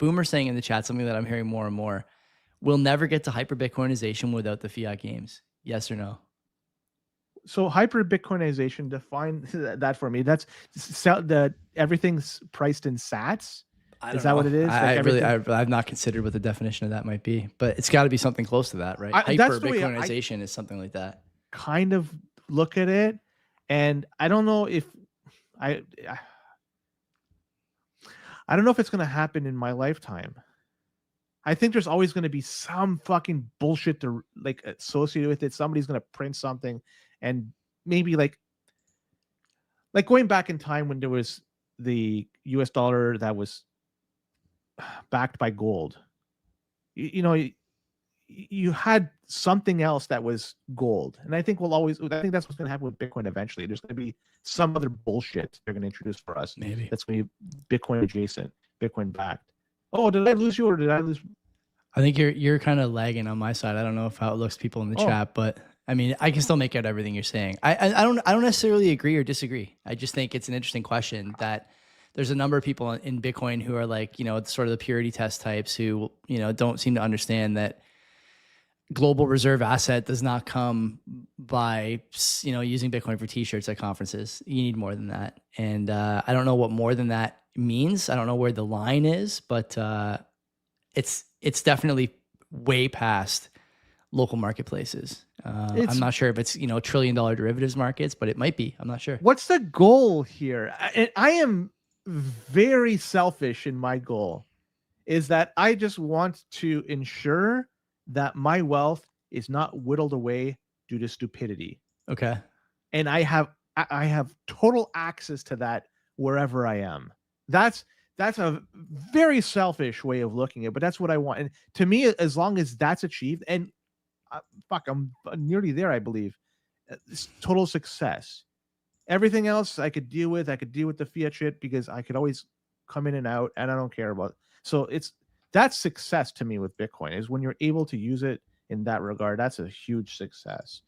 Boomer saying in the chat something that I'm hearing more and more. We'll never get to hyper-Bitcoinization without the fiat games. Yes or no? So hyper-Bitcoinization, define that for me. That's the everything's priced in sats. Is that what it is? I've not considered what the definition of that might be, but it's got to be something close to that, right? Hyper-Bitcoinization is something like that. Kind of look at it, and I don't know if I don't know if it's going to happen in my lifetime. I think there's always going to be some fucking bullshit to like associated with it. Somebody's going to print something, and maybe like going back in time when there was the US dollar that was backed by gold. You know, you had something else that was gold, and I think I think that's what's going to happen with Bitcoin eventually. There's going to be some other bullshit they're going to introduce for us. Maybe that's going to be Bitcoin adjacent, Bitcoin backed. Oh, did I lose you or did I lose? I think you're kind of lagging on my side. I don't know how it looks to people in the chat, but I mean, I can still make out everything you're saying. I don't necessarily agree or disagree. I just think it's an interesting question that there's a number of people in Bitcoin who are like, you know, sort of the purity test types who, you know, don't seem to understand that global reserve asset does not come by, you know, using Bitcoin for t-shirts at conferences. You need more than that. And I don't know what more than that means. I don't know where the line is, but it's definitely way past local marketplaces. I'm not sure if it's, you know, $1 trillion derivatives markets, but it might be. I'm not sure. What's the goal here? I am very selfish in my goal, is that I just want to ensure that my wealth is not whittled away due to stupidity. Okay. And I have total access to that wherever I am. That's a very selfish way of looking at it, but that's what I want. And to me, as long as that's achieved, and I'm nearly there, I believe, it's total success. Everything else I could deal with. I could deal with the fiat shit because I could always come in and out, and I don't care about it. So that's success to me with Bitcoin, is when you're able to use it in that regard. That's a huge success.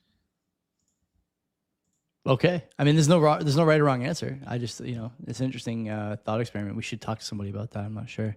Okay. I mean, there's no right or wrong answer. I just, you know, it's an interesting thought experiment. We should talk to somebody about that. I'm not sure.